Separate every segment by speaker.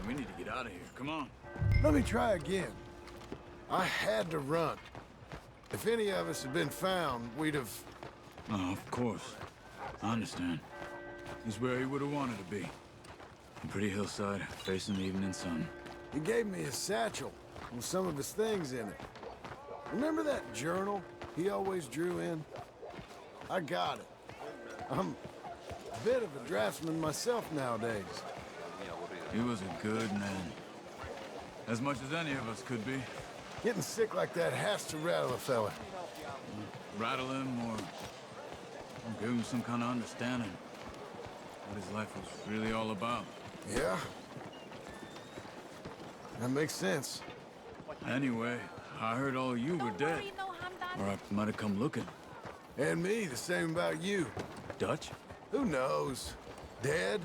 Speaker 1: We need to get out of here. Come on.
Speaker 2: Let me try again. I had to run. If any of us had been found, we'd have...
Speaker 1: Oh, of course. I understand. He's where he would have wanted to be. A pretty hillside, facing the evening sun.
Speaker 2: He gave me his satchel with some of his things in it. Remember that journal he always drew in? I got it. I'm a bit of a draftsman myself nowadays.
Speaker 1: He was a good man. As much as any of us could be.
Speaker 2: Getting sick like that has to rattle a fella.
Speaker 1: Rattle him or give him some kind of understanding. What his life was really all about.
Speaker 2: Yeah? That makes sense.
Speaker 1: Anyway, I heard all you were dead. Or I might have come looking.
Speaker 2: And me, the same about you.
Speaker 1: Dutch?
Speaker 2: Who knows? Dead?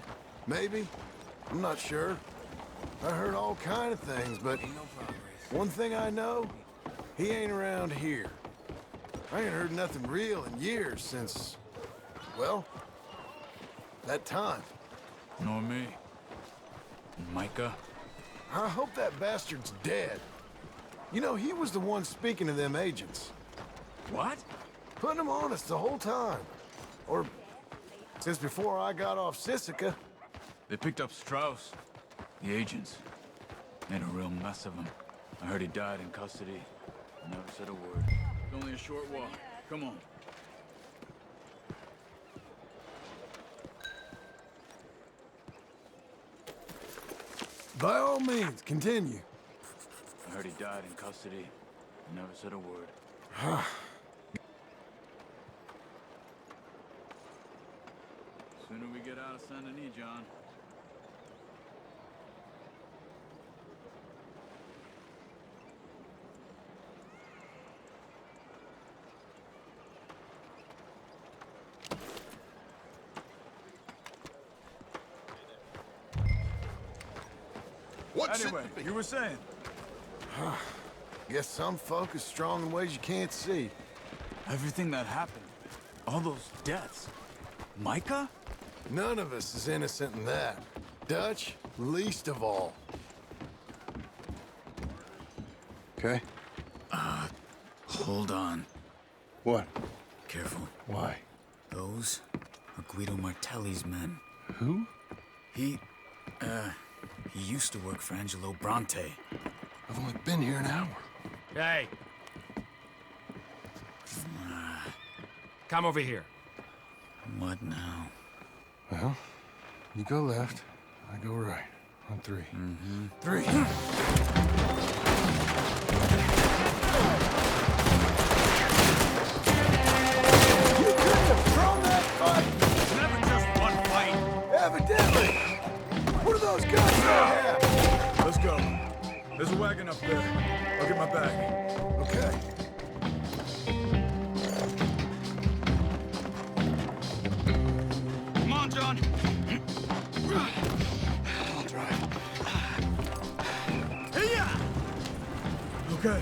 Speaker 2: Maybe? I'm not sure. I heard all kind of things, but one thing I know, he ain't around here. I ain't heard nothing real in years since, well, that time.
Speaker 1: Nor me. Micah?
Speaker 2: I hope that bastard's dead. You know, he was the one speaking to them agents.
Speaker 1: What?
Speaker 2: Putting them on us the whole time. Or since before I got off Sisika.
Speaker 1: They picked up Strauss. The agents. Made a real mess of him. I heard he died in custody. Never said a word. It's only a short walk. Come on.
Speaker 2: By all means, continue.
Speaker 1: I heard he died in custody. Never said a word. Sooner we get out of Saint Denis, John. Anyway, you were saying?
Speaker 2: Guess some folk is strong in ways you can't see.
Speaker 1: Everything that happened. All those deaths. Micah?
Speaker 2: None of us is innocent in that. Dutch, least of all. Okay?
Speaker 1: Hold on.
Speaker 2: What?
Speaker 1: Careful.
Speaker 2: Why?
Speaker 1: Those are Guido Martelli's men.
Speaker 2: Who?
Speaker 1: He used to work for Angelo Bronte.
Speaker 2: I've only been here an hour.
Speaker 3: Hey! Come over here.
Speaker 1: What now?
Speaker 2: Well, you go left, I go right. On three. Three! You couldn't have thrown that fight!
Speaker 1: It's never just one fight!
Speaker 2: Evidently! What are those guns they have?
Speaker 1: Let's go. There's a wagon up there. I'll get my bag.
Speaker 2: Okay.
Speaker 1: Come on, John.
Speaker 2: I'll drive.
Speaker 1: Hey-ya! Okay.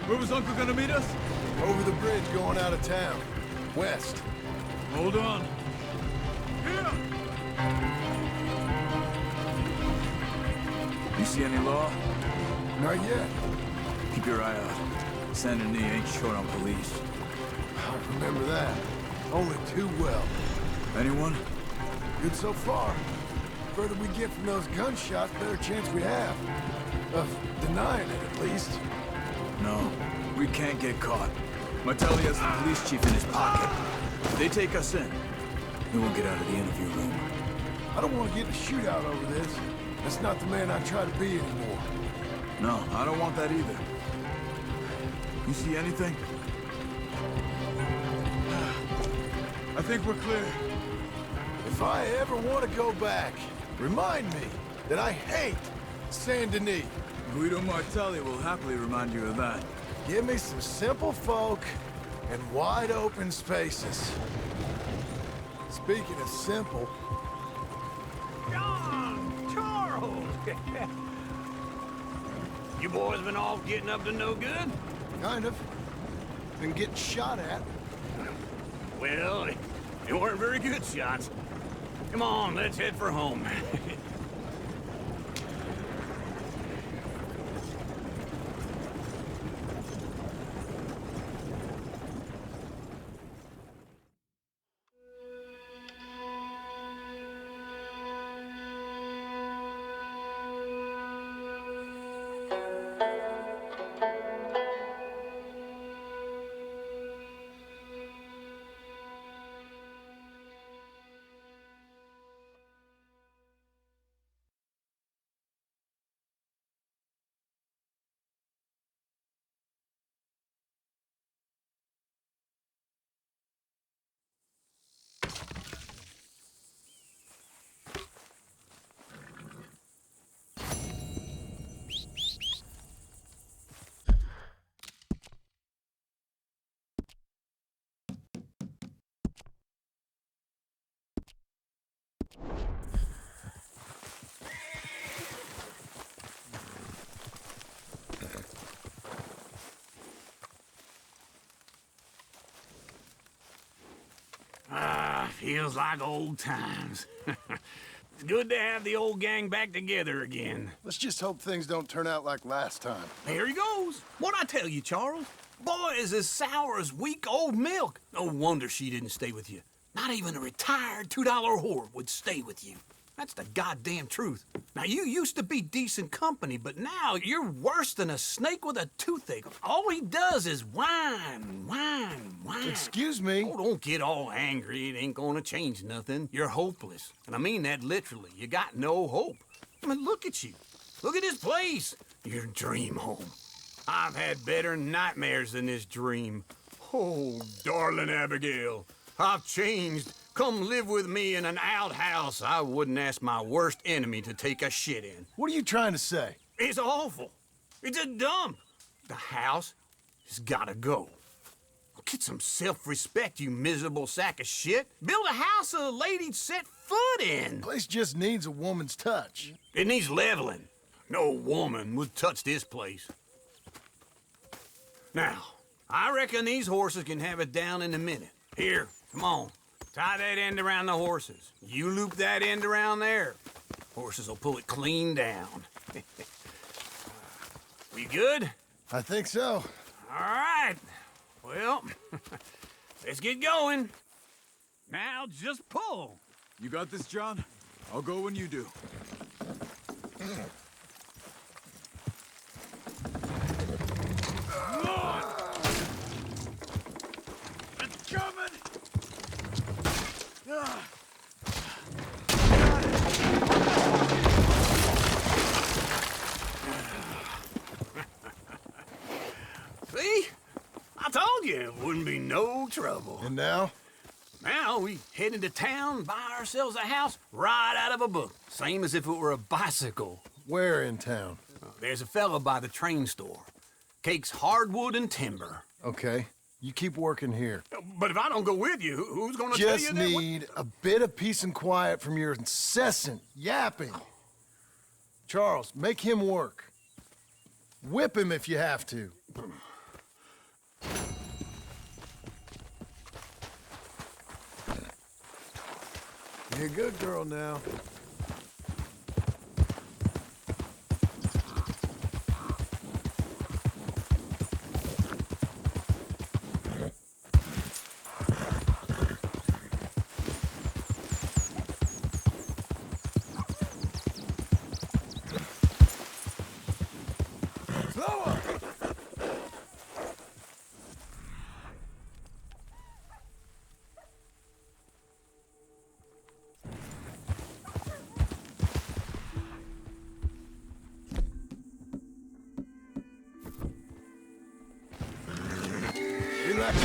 Speaker 1: Where was Uncle gonna meet us?
Speaker 2: Over the bridge going out of town. West.
Speaker 1: Hold on. Here! You see any law?
Speaker 2: Not yet.
Speaker 1: Keep your eye out. Saint Denis ain't short on police.
Speaker 2: I remember that. Only too well.
Speaker 1: Anyone?
Speaker 2: Good so far. Further we get from those gunshots, better chance we have. Of denying it, at least.
Speaker 1: No, we can't get caught. Martelli has the police chief in his pocket. If they take us in, we won't get out of the interview room.
Speaker 2: I don't want to get in a shootout over this. That's not the man I try to be anymore.
Speaker 1: No, I don't want that either. You see anything? I think we're clear.
Speaker 2: If I ever want to go back, remind me that I hate Saint Denis.
Speaker 1: Guido Martelli will happily remind you of that.
Speaker 2: Give me some simple folk and wide open spaces. Speaking of simple,
Speaker 4: John! Charles! You boys been off getting up to no good?
Speaker 2: kind of. Been getting shot at.
Speaker 4: Well, they weren't very good shots. Come on, let's head for home. Feels like old times. It's good to have the old gang back together again.
Speaker 2: Let's just hope things don't turn out like last time.
Speaker 4: Here he goes. What'd I tell you, Charles? Boy is as sour as week-old milk. No wonder she didn't stay with you. Not even a retired $2 whore would stay with you. That's the goddamn truth. Now, you used to be decent company, but now you're worse than a snake with a toothache. All he does is whine, whine, whine.
Speaker 2: Excuse me?
Speaker 4: Oh, don't get all angry. It ain't gonna change nothing. You're hopeless. And I mean that literally. You got no hope. I mean, look at you. Look at this place. Your dream home. I've had better nightmares than this dream. Oh, darling Abigail, I've changed. Come live with me in an outhouse I wouldn't ask my worst enemy to take a shit in.
Speaker 2: What are you trying to say?
Speaker 4: It's awful. It's a dump. The house has gotta go. Get some self-respect, you miserable sack of shit. Build a house a lady'd set foot in.
Speaker 2: Place just needs a woman's touch.
Speaker 4: It needs leveling. No woman would touch this place. Now, I reckon these horses can have it down in a minute. Here, come on. Tie that end around the horses. You loop that end around there. Horses will pull it clean down. We good?
Speaker 2: I think so.
Speaker 4: All right. Well, let's get going. Now just pull.
Speaker 1: You got this, John? I'll go when you do. It's coming!
Speaker 4: See? I told you it wouldn't be no trouble.
Speaker 2: And now?
Speaker 4: Now we head into town, buy ourselves a house right out of a book. Same as if it were a bicycle.
Speaker 2: Where in town?
Speaker 4: There's a fella by the train store. Cakes hardwood and timber.
Speaker 2: Okay. You keep working here.
Speaker 4: But if I don't go with you, who's gonna tell you
Speaker 2: Just
Speaker 4: that?
Speaker 2: need a bit of peace and quiet from your incessant yapping. Charles, make him work. Whip him if you have to. You're a good girl now. Slower! Relax.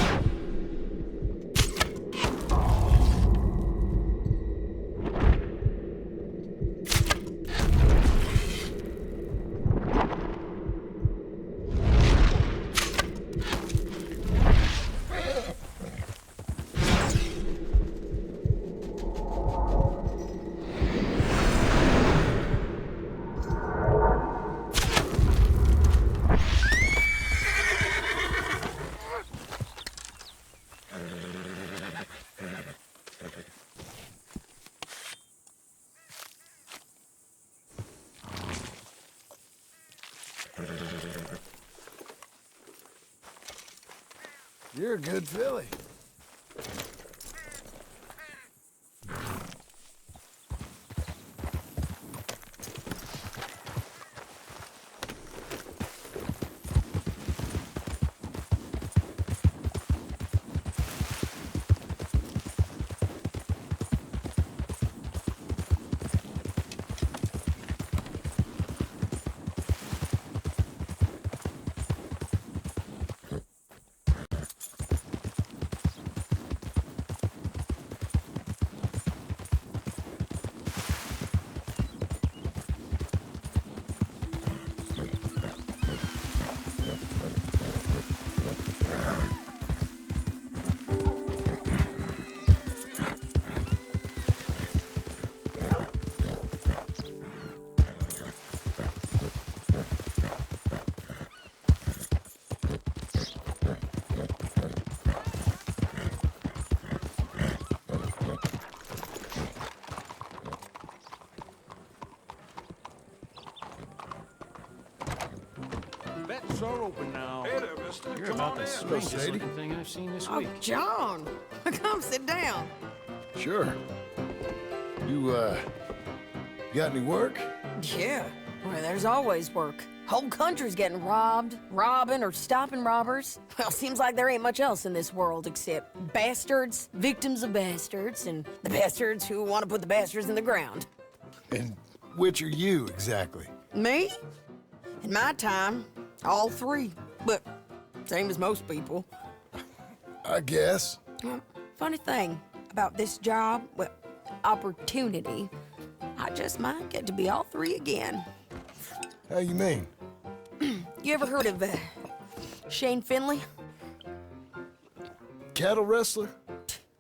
Speaker 2: You're a good filly.
Speaker 5: doors are open now.
Speaker 6: Hey there, mister.
Speaker 3: You're
Speaker 6: Come
Speaker 3: about
Speaker 6: on
Speaker 3: the
Speaker 6: in.
Speaker 3: strangest
Speaker 2: Sadie.
Speaker 3: looking thing I've seen this
Speaker 7: Oh,
Speaker 3: week.
Speaker 7: John, come sit down.
Speaker 2: Sure. You, got any work?
Speaker 7: Yeah, well, there's always work. Whole country's getting robbed, robbing, or stopping robbers. Well, seems like there ain't much else in this world except bastards, victims of bastards, and the bastards who want to put the bastards in the ground.
Speaker 2: And which are you, exactly?
Speaker 7: Me? In my time, all three. But same as most people.
Speaker 2: I guess.
Speaker 7: Well, funny thing about this job, well, opportunity, I just might get to be all three again.
Speaker 2: How you mean?
Speaker 7: You ever heard of Shane Finley?
Speaker 2: Cattle wrestler?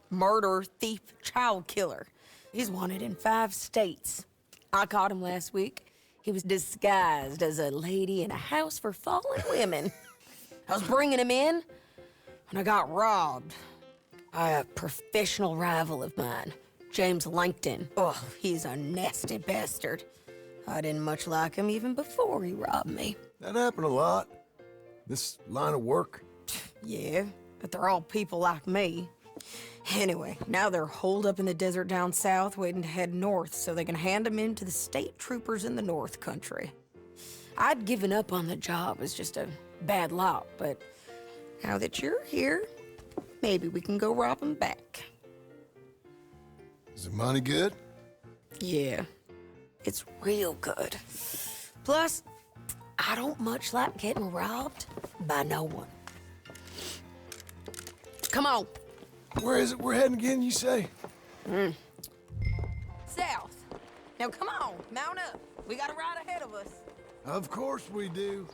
Speaker 7: Murderer, thief, child killer. He's wanted in 5 states. I caught him last week. He was disguised as a lady in a house for fallen women. I was bringing him in, and I got robbed by a professional rival of mine, James Langton. Oh, he's a nasty bastard. I didn't much like him even before he robbed me.
Speaker 2: That happened a lot. This line of work.
Speaker 7: Yeah, but they're all people like me. Anyway, now they're holed up in the desert down south waiting to head north so they can hand them in to the state troopers in the north country. I'd given up on the job as just a bad lot, but now that you're here, maybe we can go rob them back.
Speaker 2: Is the money good?
Speaker 7: Yeah, it's real good. Plus, I don't much like getting robbed by no one. Come on.
Speaker 2: Where is it we're heading again, you say?
Speaker 7: South. Now come on, mount up. We got a ride ahead of us.
Speaker 2: Of course we do.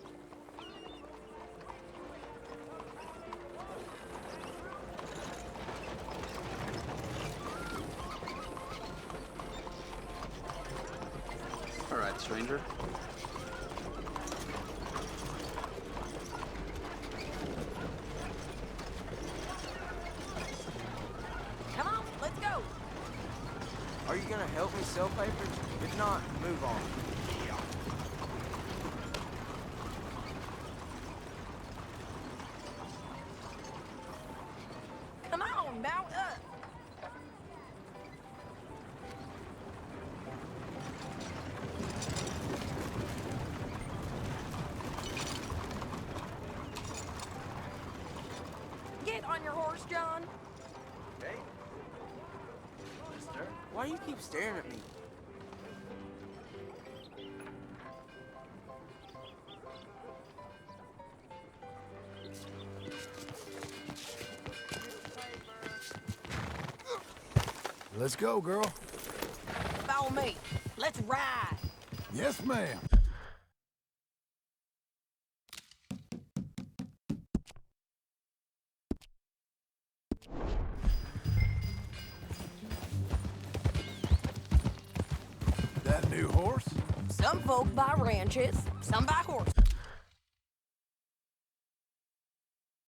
Speaker 8: All right, stranger.
Speaker 7: Come on, let's go.
Speaker 9: Are you gonna help me sell papers? If not, move on.
Speaker 7: Come on, mount up. Get on your horse, John.
Speaker 9: Hey? Mister? Why do you keep staring at me?
Speaker 2: Let's go, girl.
Speaker 7: Follow me. Let's ride.
Speaker 2: Yes, ma'am. That new horse?
Speaker 7: Some folk buy ranches, some buy horses.